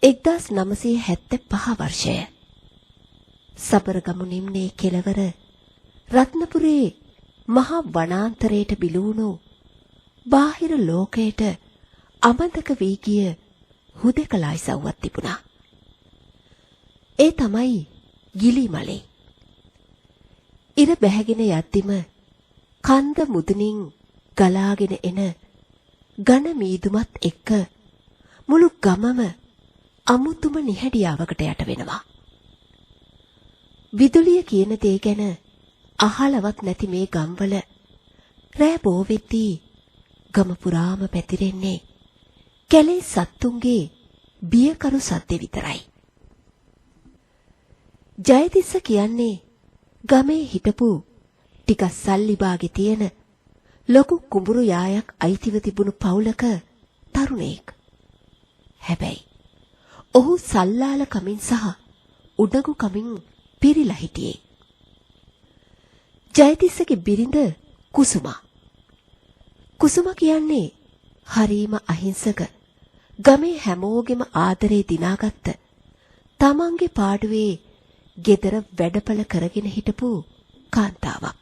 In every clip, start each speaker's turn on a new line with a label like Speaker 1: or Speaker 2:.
Speaker 1: 1975 වර්ෂය. සබරගමු නිම්නේ කෙළවර රත්නපුරේ මහා වනාන්තරයට බිලූණු බාහිර ලෝකයට අමතක වී ගිය හුදෙකලා ඉසව්වක් තිබුණා. ඒ තමයි ගිලිමලේ. ඉර බැහැගෙන යද්දිම කන්ද මුදුනින් ගලාගෙන එන ඝන මීදුමත් එක්ක මුළු ගමම අමුතුම නිහැඩියාවකට යට වෙනවා. විදුලිය කියන දේ ගැන අහලවත් නැති මේ ගම්වල රෑ බෝ වෙද්දී ගම පුරාම පැතිරෙන්නේ කැලේ සත්තුන්ගේ බියකරු සද්ද විතරයි. ජයතිස්ස කියන්නේ ගමේ හිටපු ටිකක් සල්ලි බාගේ තියෙන ලොකු කුඹුරු යායක් අයිතිව තිබුණු පවුලක තරුණයෙක්. හැබැයි ඔහු සල්ලාල කමින් සහ උඩගු කමින් පිරීලා හිටියේ. ජයතිස්සගේ බිරිඳ කුසුමා. කුසුමා කියන්නේ හරීම අහිංසක, ගමේ හැමෝගෙම ආදරේ දිනාගත්ත, තමන්ගේ පාඩුවේ ගෙදර වැඩපළ කරගෙන හිටපු කාන්තාවක්.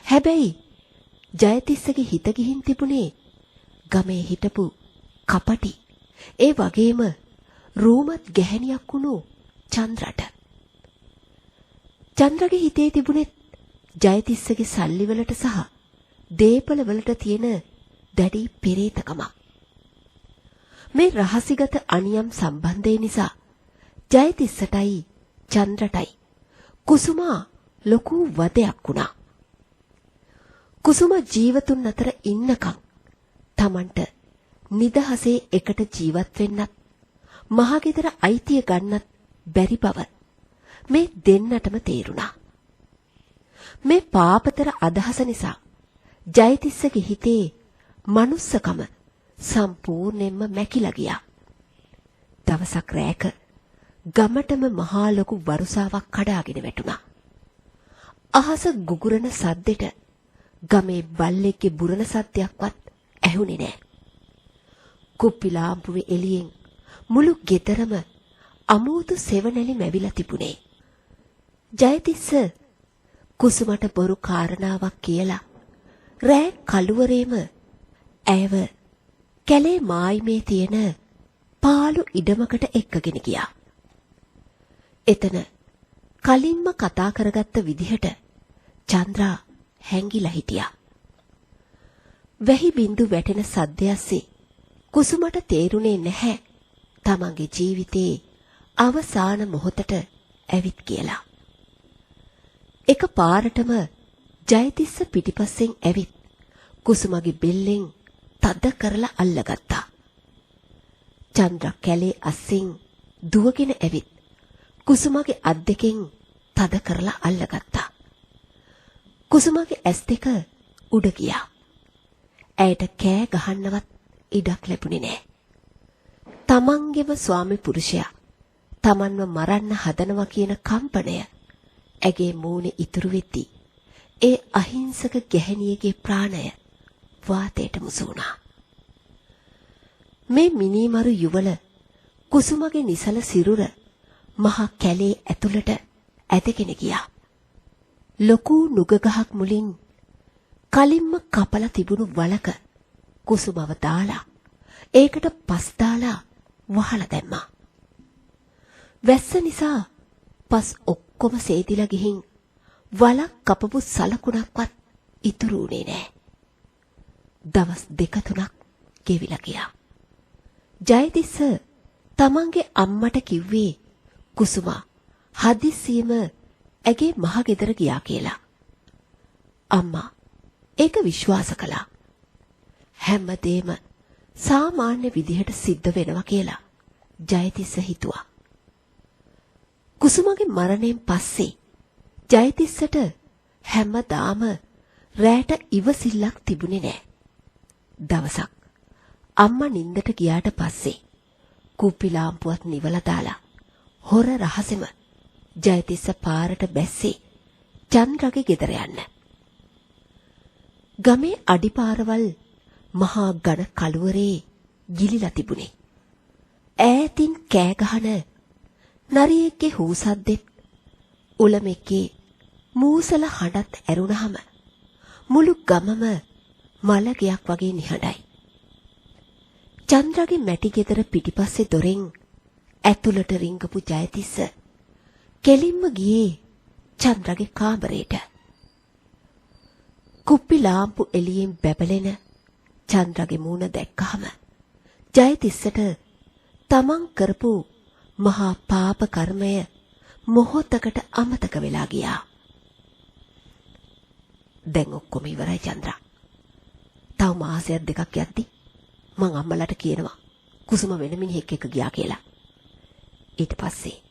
Speaker 1: හැබැයි ජයතිස්සගේ හිත ගිහින් තිබුණේ ගමේ හිටපු කපටි, ඒ වගේම රූමත් ගැහැණියක් වුණු චන්ද්‍රට. චන්ද්‍රගේ හිතේ තිබුණේ ජයතිස්සගේ සල්ලිවලට සහ දේපලවලට තියෙන දැඩි පෙරේතකමක්. මේ රහසිගත අනියම් සම්බන්ධය නිසා ජයතිස්සටයි චන්ද්‍රටයි කුසුමා ලොකු වදයක් වුණා. කුසුමා ජීවතුන් අතර ඉන්නකම් තමන්ට නිදහසේ එකට ජීවත් වෙන්නත් මහගෙදර අයිතිය ගන්නත් බැරි බව මේ දෙන්නටම තේරුණා. මේ පාපතර අදහස නිසා ජයතිස්සගේ හිතේ මනුස්සකම සම්පූර්ණයෙන්ම මැකිලා ගියා. දවසක් රැක ගමටම මහා ලොකු වරුසාවක් කඩාගෙන වැටුණා. අහස ගුගුරන සද්දෙට ගමේ බල්ලෙක්ගේ බුරන සද්දයක්වත් ඇහුනේ නැහැ. කුප්පි ලාම්පුවේ එළියෙන් මුළු ගෙදරම අමෝතු සෙවණැලි මැවිලා තිබුණේ. ජයතිස්ස කුසුමට බොරු කාරණාවක් කියලා රෑ කළුවරේම ඇයව කැලේ මායිමේ තියෙන පාළු ඉඩමකට එක්කගෙන ගියා. එතන කලින්ම කතා කරගත්ත විදිහට චන්ද්‍රා හැංගිලා හිටියා. වැහි බින්දු වැටෙන සද්දයස්සේ කුසුමට තේරුනේ නැහැ තමන්ගේ ජීවිතේ අවසාන මොහොතට ඇවිත් කියලා. එක පාරටම ජයතිස්ස පිටිපස්සෙන් ඇවිත් කුසුමගේ බෙල්ලෙන් තද කරලා අල්ලගත්තා. චන්ද්‍රා කැලේ අස්සෙන් දුවගෙන ඇවිත් කුසුමගේ අත් දෙකෙන් තද කරලා අල්ලගත්තා. කුසුමගේ ඇස් දෙක උඩ ගියා. ඇයට කෑ ගහන්නවත් ඉඩක් ලැබුණේ නැහැ. තමන්ගේම ස්වාමි පුරුෂයා තමන්ව මරන්න හදනවා කියන කම්පනය ඇගේ මූණේ ඉතුරු වෙද්දී ඒ අහිංසක ගැහැණියගේ ප්‍රාණය වාතයට මුසු වුණා. මේ මිනිමරු යුවල කුසුමගේ නිසල සිරුර මහා කැලේ ඇතුළට ඇදගෙන ගියා. ලොකු නුග ගහක් මුලින් කලින්ම කපලා තිබුණු වලක කුසුමව දාලා ඒකට පස් දාලා වහලා දැම්මා. වැස්ස නිසා පස් ඔක්කොම සේදිලා ගිහින් වලක් කපපු සලකුණක්වත් ඉතුරු වුණේ නැහැ. දවස් 2-3ක් ගෙවිලා ගියා. ජයතිස්ස තමන්ගේ අම්මට කිව්වේ කුසුමා හදිස්සියෙම ඇගේ මහ ගෙදර ගියා කියලා. අම්මා ඒක විශ්වාස කළා. හැමදේම සාමාන්‍ය විදිහට සිද්ධ වෙනවා කියලා ජයතිස්ස හිතුවා. කුසුමගේ මරණයෙන් පස්සේ ජයතිස්සට හැමදාම රැට ඉවසිල්ලක් තිබුණේ නැහැ. දවසක් අම්මා නින්දට ගියාට පස්සේ කුප්පි ලාම්පුවත් නිවලා දාලා හොර රහසෙම ජයතිස්ස පාරට බැස්සේ චන්ද්‍රගේ ගෙදර යන්න. ගමේ අඩිපාරවල් මහා ඝන කළුවරේ ගිලිලා තිබුණේ. ඈතින් කෑ ගහන නරියෙක්ගේ හූසද්දෙත් උලමෙක්ගේ මූසල හඬත් ඇරුණහම මුළු ගමම මලගයක් වගේ නිහඬයි. චන්ද්‍රගේ මැටි ගෙදර පිටිපස්සේ දොරෙන් ඇතුළට රිංගපු ජයතිස්ස කෙලින්ම ගියේ චන්ද්‍රගේ කාමරේට. කුප්පි ලාම්පු එළියෙන් බැබලෙන චන්ද්‍රගේ මූණ දැක්කහම ජයතිස්සට තමන් කරපු මහා පාප කර්මය මොහොතකට අමතක වෙලා ගියා. දැන් ඔක්කොම ඉවරයි චන්ද්‍රා. තව මාසයක් දෙකක් යද්දි මං අම්මලාට කියනවා කුසුම වෙන මිනිහෙක් එක්ක ගියා කියලා. ඊට පස්සේ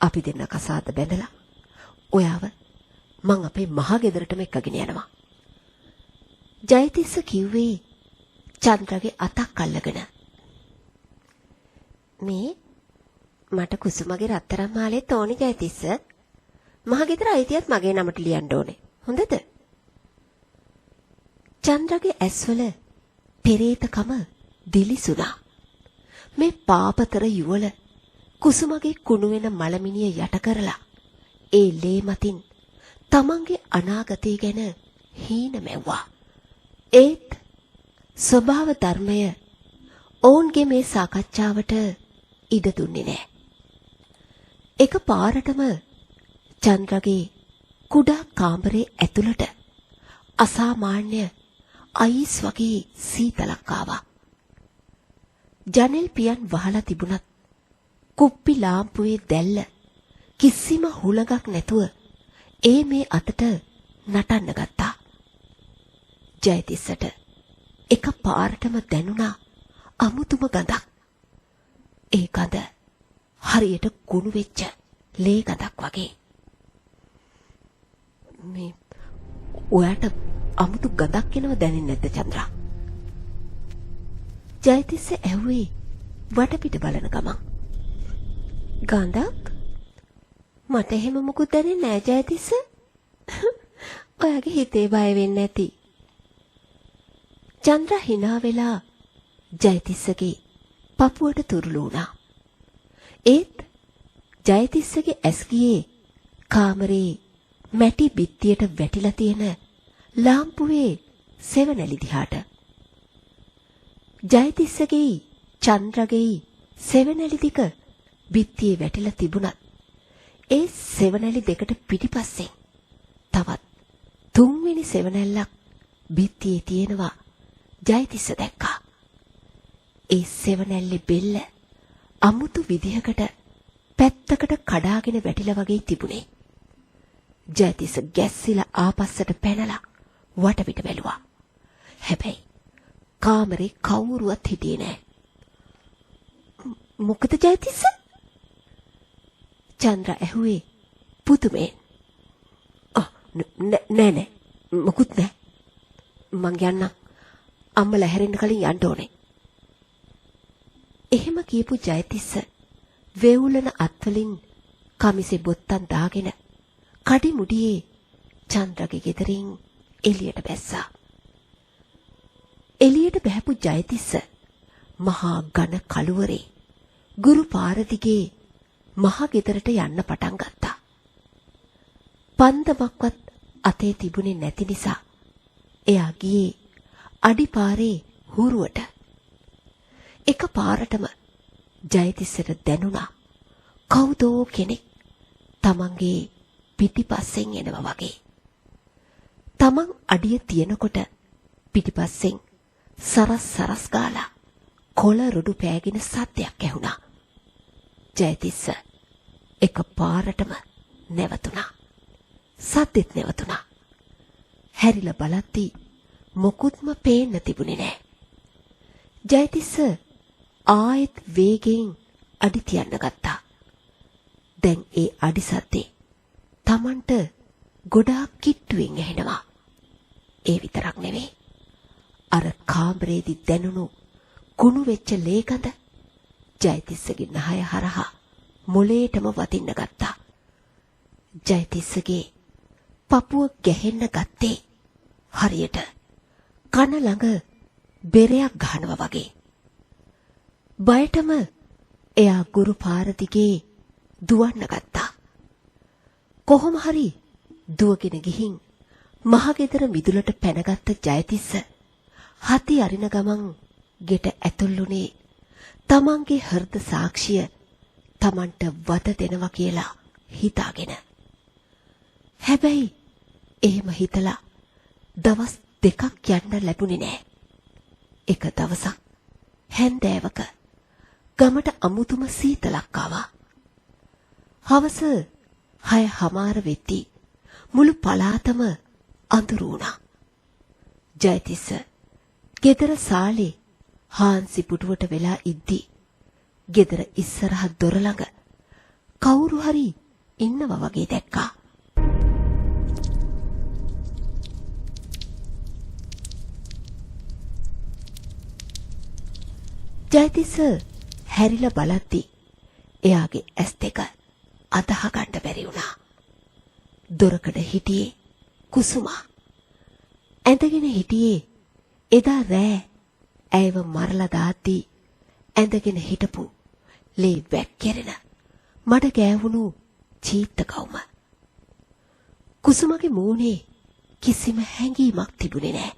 Speaker 1: අපි දෙන්න කසාද බැඳලා ඔයාව මං අපේ මහ ගෙදරටම එක්කගෙන යනවා. ජයතිස්ස කිව්වේ චන්ද්‍රගේ අතක් අල්ලගෙන. මේ මට කුසුමගේ රත්තරන් මාලේ තෝනි ජයතිස්ස. මහ ගෙදර අයිතියත් මගේ නමට ලියන්න ඕනේ. හොඳද? චන්ද්‍රගේ ඇස්වල පෙරේතකම දිලිසුණා. මේ පාපතර යුවල කුසුමගේ කුණු වෙන මලමිනිය යට කරලා ඒ ලේ මතින් තමන්ගේ අනාගතය ගැන හීන මැව්වා. ඒත් ස්වභාව ධර්මය ඔවුන්ගේ මේ සාකච්ඡාවට ඉඩ දුන්නේ නැහැ. එක පාරටම චන්ද්‍රගේ කුඩා කාමරේ ඇතුළට අසාමාන්‍ය අයිස් වගේ සීතලක් ආවා. ජනෙල් පියන් වහලා තිබුණත් කුප්පි ලාම්පුවේ දැල්ල කිසිම හුලඟක් නැතුව ඒ මේ අතට නටන්න ගත්තා. ජයතිස්සට එක පාරටම දැනුණා අමුතුම ගඳක්. ඒ ගඳ හරියට කුණු වෙච්ච ලේ ගඳක් වගේ. මේ ඔයාට අමුතු ගඳක් එනව දැනෙන්නේ නැද්ද චන්ද්‍රා? ජයතිස්ස ඇහුවේ වටපිට බලන ගමන්. ගඳක්? මට එහෙම මොකුත් දැනෙන්නේ නෑ ජයතිස්ස. ඔයාගේ හිතේ බය වෙන්නේ නැති. චන්ද්‍රා hina වෙලා ජයතිස්සගේ පපුවට තුරුළු වුණා. ඒත් ජයතිස්සගේ ඇස් ගියේ කාමරේ මැටි බිත්තියට වැටිලා තියෙන ලාම්පුවේ සෙවණැලි දිහාට. ජයතිස්සගේ චන්ද්‍රගේ සෙවණැලි දික බිත්තියේ වැටිලා තිබුණත් ඒ සෙවණැලි දෙකට පිටිපස්සෙන් තවත් තුන්වෙනි සෙවණැල්ලක් බිත්තියේ තියෙනවා ජයතිස්ස දැක්කා. ඒ සෙවණැල්ලේ බෙල්ල අමුතු විදිහකට පැත්තකට කඩාගෙන වැටිලා වගේ තිබුණේ. ජයතිස්ස ගැස්සිලා ආපස්සට පැනලා වටපිට බැලුවා. හැබැයි කාමරේ කවුරුවත් හිටියේ නෑ. මොකද ජයතිස්ස? චන්ද්‍රා ඇහුවේ පුදුමෙන්. නෑ මොකුත් නෑ. මං යන්නම්. අම්මලා හැරෙන්න කලින් යන්න ඕනේ. එහෙම කියපු ජයතිස්ස වේවුලන අත්වලින් කමිසේ බොත්තම් දාගෙන කඩි මුඩියේ චන්ද්‍රගේ ගෙදරින් එළියට බැස්සා. එළියට බහැපු ජයතිස්ස මහා ඝන කළුවරේ ගුරු පාර දිගේ මහ ගෙදරට යන්න පටන් ගත්තා. පන්දමක්වත් අතේ තිබුණේ නැති නිසා එයා ගියේ අඩිපාරේ හුරුවට. එක පාරටම ජයතිස්සට දැනුණා කවුදෝ කෙනෙක් තමන්ගේ පිටිපස්සෙන් එනවා වගේ. තමන් අඩිය තියනකොට පිටිපස්සෙන් සරස් ගාලා කොළ රොඩු පෑගෙන සද්දයක් ඇහුණා. ජයතිස්ස එක පාරටම නැවතුණා. සද්දෙත් නැවතුණා. හැරිලා බලද්දී මොකුත්ම පේන්න තිබුණේ නැහැ. ජයතිස්ස ආයෙත් වේගෙන් අඩි තියන්න ගත්තා. දැන් ඒ අඩි සද්දේ තමන්ට ගොඩාක් කිට්ටුවෙන් ඇහෙනවා. ඒ විතරක් නෙවෙයි. අර කාමරේදී දැනුණු කුණු වෙච්ච ලේ ගඳ ජයතිස්සගේ නහය හරහා මොලේටම වදින්න ගත්තා. ජයතිස්සගේ පපුව ගැහෙන්න ගත්තේ හරියට කන ළඟ බෙරයක් ගහනවා වගේ. බයටම එයා ගුරු පාර දිගේ දුවන්න ගත්තා. කොහොම හරි දුවගෙන ගිහින් මහගෙදර මිදුලට පැනගත්ත ජයතිස්ස හති අරින ගමන් ගෙට ඇතුළුනේ තමන්ගේ හෘද සාක්ෂිය තමන්ට වද දෙනවා කියලා හිතාගෙන. හැබැයි එහෙම හිතලා දවස් දෙකක් යන්න ලැබුණේ නෑ. එක දවසක් හැන්දෑවක ගමට අමුතුම සීතලක් ආවා. හවස 6:00 වෙද්දී මුළු පළාතම අඳුරු වුණා. ජයතිස්ස ගෙදර සාලේ හාන්සි පුටුවට වෙලා ඉද්දි ගෙදර ඉස්සරහ දොර ළඟ කවුරු හරි ඉන්නවා වගේ දැක්කා. ජයතිස්ස හැරිලා බලද්දි එයාගේ ඇස් දෙක අතහ ගන්න බැරි වුණා. දොරකඩ හිටියේ කුසුමා. ඇඳගෙන හිටියේ එදා රෑ ඇයව මරලා දාද්දී ඇඳගෙන හිටපු ලේ වැක්කිරෙන මඩ ගෑවුණු චීත්ත කවුම. කුසුමගේ මූණේ කිසිම හැඟීමක් තිබුණේ නැහැ.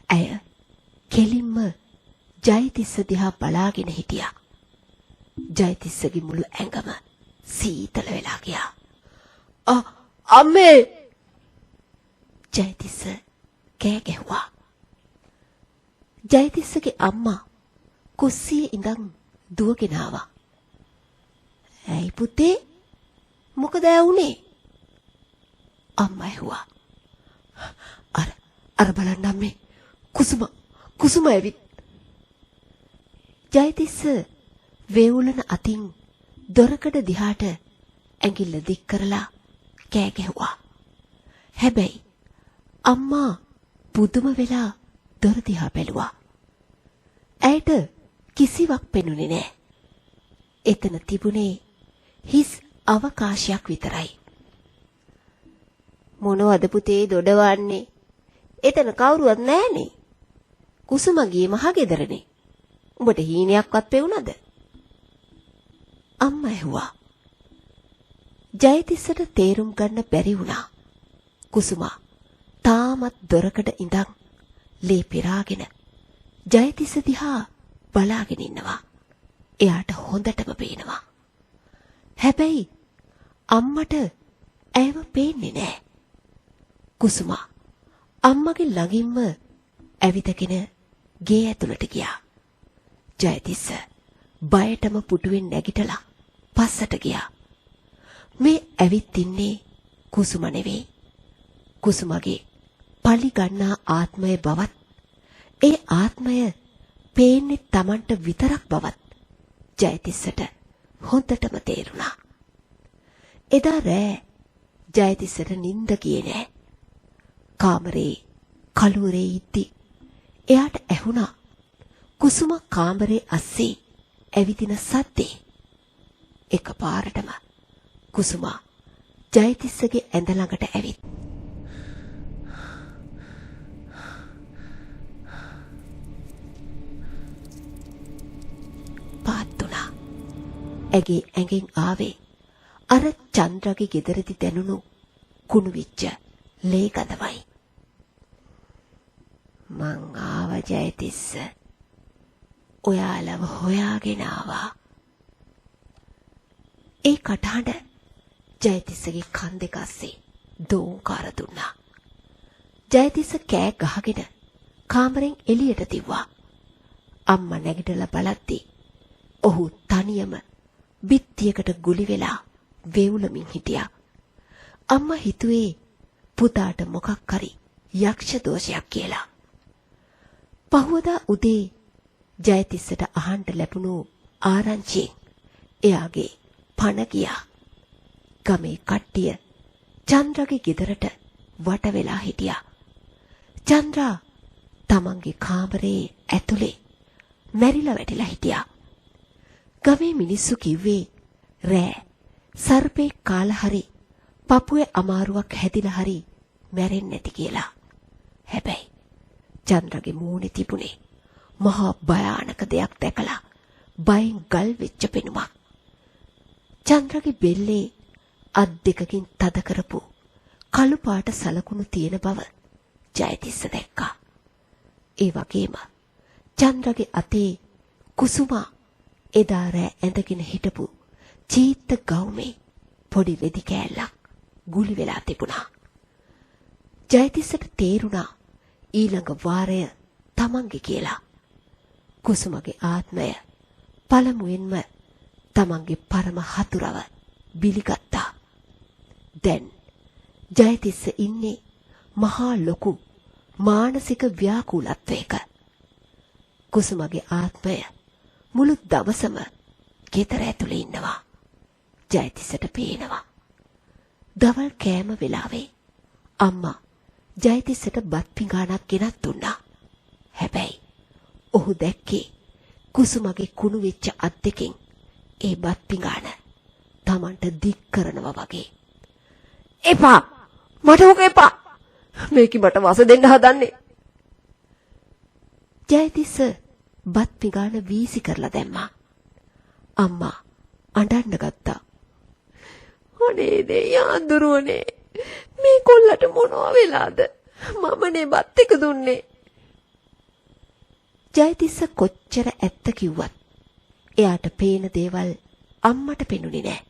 Speaker 1: ඇය කෙලින්ම ජයතිස්ස දිහා බලාගෙන හිටියා. ජයතිස්සගේ මුළු ඇඟම සීතල වෙලා ගියා. අම්මේ! ජයතිස්ස කෑ ගැහුවා. ජයතිස්සගේ අම්මා කුස්සියේ ඉඳන් දුවගෙන ආවා. "ඇයි පුතේ? මොකද වුනේ?" අම්මා ඇහුවා. අර බලන්න අම්මේ. කුසුම ඇවිත්. ජයතිස්ස වේවුලන අතින් දොරකඩ දිහාට ඇඟිල්ල දික් කරලා කෑ ගැහුවා. හැබැයි අම්මා පුදුම වෙලා දොර දිහා බැලුවා. ඇයට කිසිවක් පෙනුනේ නැහැ. එතන තිබුණේ හිස් අවකාශයක් විතරයි. "මොනවද පුතේ දොඩවන්නේ? එතන කවුරුවත් නැහනේ. කුසුමගේ මහගෙදරනේ. උඹට හීනයක්වත් පෙවුනද?" අම්මා ඇහුවා. ජයතිස්සට තේරුම් ගන්න බැරි වුණා. කුසුමා තාමත් දොරකඩ ඉඳන් ලේ පිරාගෙන ජයතිස්ස දිහා බලාගෙන ඉන්නවා. එයාට හොඳටම පේනවා. හැබැයි අම්මට ඇයව පේන්නේ නැහැ. කුසුමා අම්මගේ ළඟින්ම ඇවිදගෙන ගේ ඇතුළට ගියා. ජයතිස්ස බයටම පුටුවෙන් නැගිටලා පස්සට ගියා. මේ ඇවිත් ඉන්නේ කුසුම නෙවෙයි. කුසුමගේ පලි ගන්නා ආත්මය බවත් ඒ ආත්මය පේන්නේ Tamanට විතරක් බවත් ජයතිස්සට හොඳටම තේරුණා. එදා රෑ ජයතිස්සට නිින්ද ගියේ නෑ. කාමරේ කලුරේ ඉද්දි එයාට ඇහුණා කුසුම කාමරේ අස්සේ ඇවිදින සද්දේ. එකපාරටම කුසුමා ජයතිස්සගේ ඇඳ ළඟට ඇවිත් පාත්තුණා. ඇගේ ඇඟෙන් ආවේ අර චන්ද්‍රගේ ගෙදරදි දැනුණු කුණු විච්ච ලේ ගඳමයි. "මං ආව ජයතිස්ස. ඔයාලව හොයාගෙන ආවා." ඒ කටහඬ ජයතිස්සගේ කන් දෙක අස්සේ දෝංකාර දුන්නා. ජයතිස්ස කෑ ගහගෙන කාමරෙන් එළියට දිව්වා. අම්මා නැගිටලා බලද්දී ඔහු තනියම බිත්තියකට ගුලි වෙලා වේවුලමින් හිටියා. අම්මා හිතුවේ පුතාට මොකක් හරි යක්ෂ දෝෂයක් කියලා. පහුවදා උදේ ජයතිස්සට අහන්න ලැබුණු ආරංචියෙන් එයාගේ පණ ගියා. ගමේ කට්ටිය චන්ද්‍රගේ ගෙදරට වට වෙලා හිටියා. චන්ද්‍රා තමන්ගේ කාමරේ ඇතුලේ මැරිලා වැටිලා හිටියා. ගමේ මිනිස්සු කිව්වේ රෑ සර්පේ කාලා හරි පපුවේ අමාරුවක් හැදිලා හරි මැරෙන්නේ නැති කියලා. හැබැයි චන්ද්‍රගේ මූණේ තිබුණේ මහා භයානක දෙයක් දැකලා බයෙන් ගල් වෙච්ච පෙනුමක්. චන්ද්‍රගේ බෙල්ලේ අත් දෙකකින් තද කරපු කළු පාට සලකුණු තියෙන බව ජයතිස්ස දැක්කා. ඒ වගේම චන්ද්‍රගේ අතේ කුසුමා එදා රෑ ඇඳගෙන හිටපු චීත්ත ගවුමේ පොඩි රෙදි කෑල්ලක් ගුලි වෙලා තිබුණා. ජයතිස්සට තේරුණා ඊළඟ වාරය තමන්ගේ කියලා. කුසුමගේ ආත්මය පළමුවෙන්ම තමන්ගේ පරම හතුරව බිලිගත්තා. දැන් ජයතිස්ස ඉන්නේ මහා ලොකු මානසික ව්‍යාකූලත්වයක. කුසුමගේ ආත්මය මුළු දවසම ගෙදර ඇතුලේ ඉන්නවා. ජයතිස්සට පේනවා. දවල් කෑම වෙලාවේ අම්මා ජයතිස්සට බත් පිඟානක් ගෙනත් දුන්නා. හැබැයි ඔහු දැක්කේ කුසුමගේ කුණු වෙච්ච අත් දෙකෙන් ඒ බත් පිඟාන තමන්ට දික් කරනවා වගේ. එපා! මට ඕක එපා! මේක මට වස දෙන්න හදන්නේ. ජයතිස්ස බත් පිඟාන වීසි කරලා දැම්මා. අම්මා අඬන්න ගත්තා. අනේ දෙයියා දුරුවනේ, මේ කොල්ලට මොනවා වෙලාද? මමනේ බත් එක දුන්නේ. ජයතිස්ස කොච්චර ඇත්ත කිව්වත් එයාට පේන දේවල් අම්මට පෙනුනේ නෑ.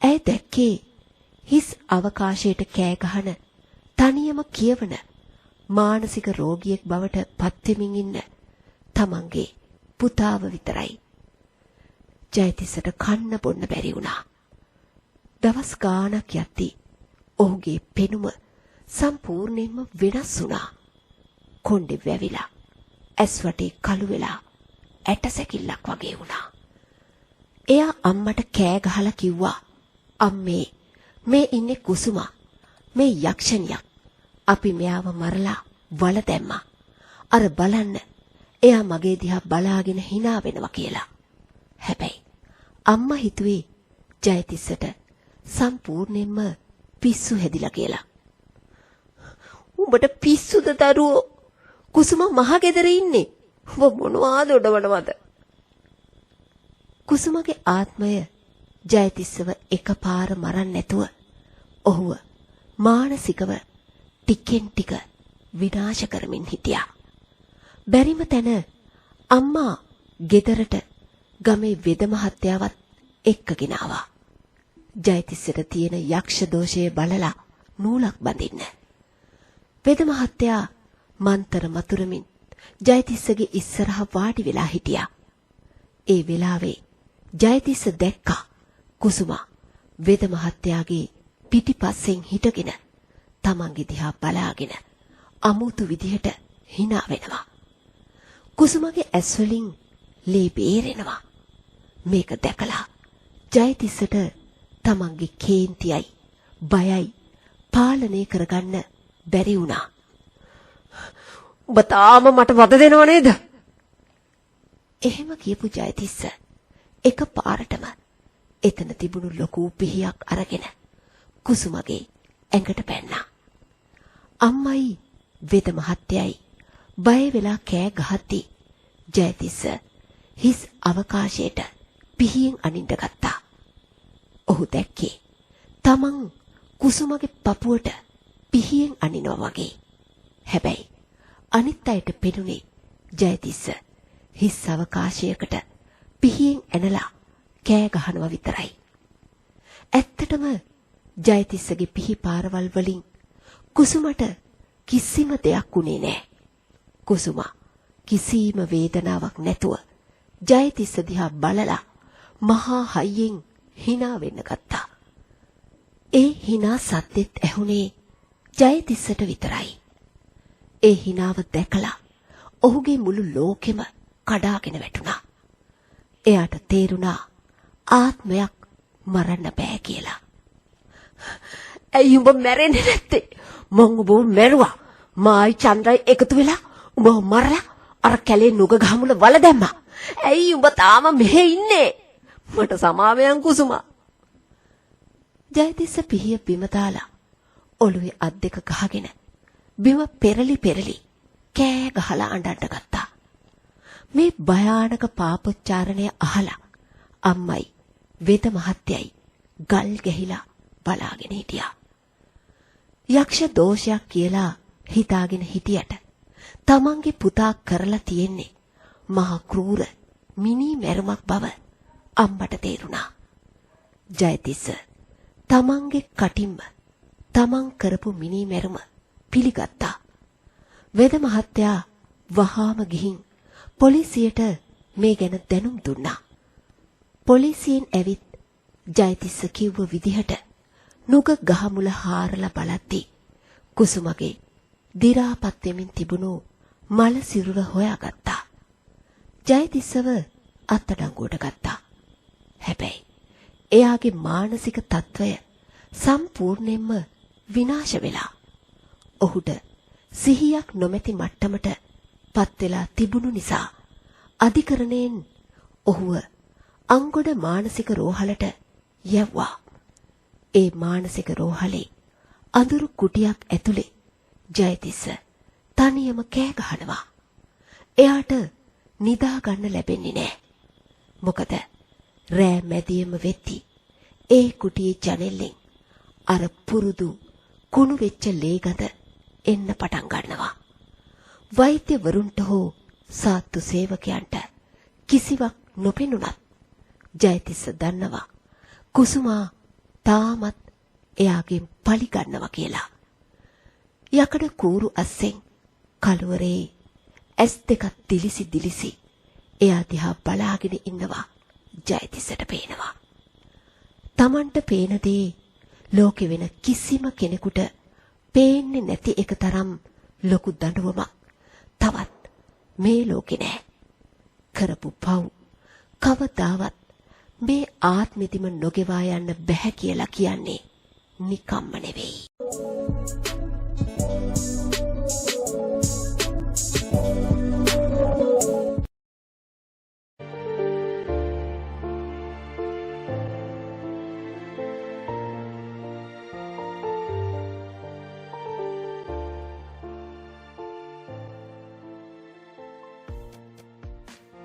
Speaker 1: ඇය දැක්කේ හිස් අවකාශයට කෑ ගහන තනියම කියවන මානසික රෝගියෙක් බවට පත්වෙමින් ඉන්න තමන්ගේ පුතාව විතරයි. ජයතිස්සට කන්න බොන්න බැරි වුණා. දවස් ගාණක් යද්දී ඔහුගේ පෙනුම සම්පූර්ණයෙන්ම වෙනස් වුණා. කොණ්ඩේ වැවිලා, ඇස් වටේ කළු වෙලා ඇටසැකිල්ලක් වගේ වුණා. එයා අම්මට කෑ ගහලා කිව්වා, අම්මේ, මේ ඉන්නේ කුසුමා. මේ යක්ෂණියක්. අපි මෙයාව මරලා වල දැම්මා. අර බලන්න, එයා මගේ දිහා බලාගෙන hina වෙනවා කියලා. හැබැයි අම්මා හිතුවේ ජයතිස්සට සම්පූර්ණයෙන්ම පිස්සු හැදිලා කියලා. උඹට පිස්සුද දරුවෝ? කුසුම මහ ගෙදර ඉන්නේ. උඹ මොනවාද උඩවනවද? කුසුමගේ ආත්මය ජයතිස්සව එකපාර මරන්න නැතුව ඔහුව මානසිකව ටිකෙන් ටික විනාශ කරමින් හිටියා. බැරිම තැන අම්මා ගෙදරට ගමේ වෙද මහත්තයාවත් එක්කගෙන ආවා. ජයතිස්සට තියෙන යක්ෂ දෝෂය බලලා නූලක් බඳින්න. වෙද මහත්තයා මන්තර මතුරමින් ජයතිස්සගේ ඉස්සරහ වාඩි වෙලා හිටියා. ඒ වෙලාවේ ජයතිස්ස දැක්කා කුසුමා වෙද මහත්තයාගේ පිටිපස්සෙන් හිටගෙන තමන්ගේ දිහා බලාගෙන අමුතු විදිහට hina වෙනවා. කුසුමගේ ඇස් වලින් ලේ බේරෙනවා. මේක දැකලා ජයතිස්සට තමන්ගේ කේන්තියයි බයයි පාලනය කරගන්න බැරි වුණා. ඔබ තාම මට වද දෙනව නේද? එහෙම කියපු ජයතිස්ස එකපාරටම එතන තිබුණු ලොකු පිහියක් අරගෙන කුසුමගේ ඇඟට පැන්නා. අම්මයි වෙද මහත්තයයි බය වෙලා කෑ ගහද්දී ජයතිස්ස හිස් අවකාශයට පිහියෙන් අනින්න ගත්තා. ඔහු දැක්කේ තමන් කුසුමගේ පපුවට පිහියෙන් අනිනවා වගේ. හැබැයි අනිත් අයට පෙනුනේ ජයතිස්ස හිස් අවකාශයකට පිහියෙන් ඇනලා කෑ ගහනවා විතරයි. ඇත්තටම ජයතිස්සගේ පිහි පාරවල් වලින් කුසුමට කිසිම දෙයක් වුණේ නෑ. කුසුමා කිසිම වේදනාවක් නැතුව ජයතිස්ස දිහා බලලා මහා හයියෙන් hina වෙන්න ගත්තා. ඒ hina සද්දෙත් ඇහුනේ ජයතිස්සට විතරයි. ඒ hinaව දැකලා ඔහුගේ මුළු ලෝකෙම කඩාගෙන වැටුණා. එයාට තේරුණා ආත්මයක් මරන්න බෑ කියලා. ඇයි උඹ මැරෙන්නේ නැත්තේ? මං උඹව මැරුවා. මායි චන්ද්‍රයි එකතු වෙලා උඹව මරලා අර කැලේ නුග ගහමුල වල දැම්මා. ඇයි උඹ තාම මෙහෙ ඉන්නේ? මට සමාවෙයන් කුසුමා. ජයතිස්ස පිහිය බිම දාලා ඔළුවේ අත් දෙක ගහගෙන බිම පෙරලි පෙරලි කෑ ගහලා අඬන්න ගත්තා. මේ භයානක පාපොච්චාරණය අහලා අම්මයි වෙද මහත්තයයි ගල් ගැහිලා බලාගෙන හිටියා. යක්ෂ දෝෂයක් කියලා හිතාගෙන හිටියට තමන්ගේ පුතා කරලා තියෙන්නේ මහා ක්‍රූර මිනි මැරුමක් බව අම්මට තේරුණා. ජයතිස්ස තමන්ගේ කටින්ම තමන් කරපු මිනි මැරුම පිළිගත්තා. වෙද මහත්තයා වහාම ගිහින් පොලිසියට මේ ගැන දැනුම් දුන්නා. පොලිසියෙන් ඇවිත් ජයතිස්ස කිව්ව විදිහට නුග ගහමුල හාරලා බලද්දී කුසුමගේ දි รา පත් වෙමින් තිබුණු මල සිරුර හොයාගත්තා. ජයතිස්සව අත්අඩංගුවට ගත්තා. හැබැයි එයාගේ මානසික තත්වය සම්පූර්ණයෙන්ම විනාශ වෙලා ඔහුට සිහියක් නොමැති මට්ටමට පත් වෙලා තිබුණු නිසා අධිකරණයෙන් ඔහුව අංගොඩ මානසික රෝහලට යවුවා. ඒ මානසික රෝහලේ අඳුරු කුටියක් ඇතුලේ ජයතිස්ස තනියම කෑ ගහනවා. එයාට නිදා ගන්න ලැබෙන්නේ නැහැ. මොකද රෑ මැදියම වෙtti ඒ කුටියේ ජනෙල්ලෙන් අර පුරුදු කුණු වෙච්ච ලේ ගඳ එන්න පටන් ගන්නවා. වෛද්‍යවරුන්ට හෝ සාත්තු සේවකයන්ට කිසිවක් නොපෙනුනත් ජයතිස්ස දන්නවා කුසුමා තාමත් එයාගෙන් පලි ගන්නවා කියලා. යකඩ කූරු අස්සෙන් කලවරේ ඇස් දෙකක් දිලිසි එයා දිහා බලාගෙන ඉන්නවා ජයතිස්සට පේනවා. Tamanට පේන දේ ලෝකෙ වෙන කිසිම කෙනෙකුට පේන්නේ නැති එක තරම් ලොකු දඬුවමක් තවත් මේ ලෝකේ නෑ. කරපු පව් කවදාවත් මේ ආත්මෙදිම නොගෙවා යන්න බැහැ කියලා කියන්නේ නිකම්ම නෙවෙයි.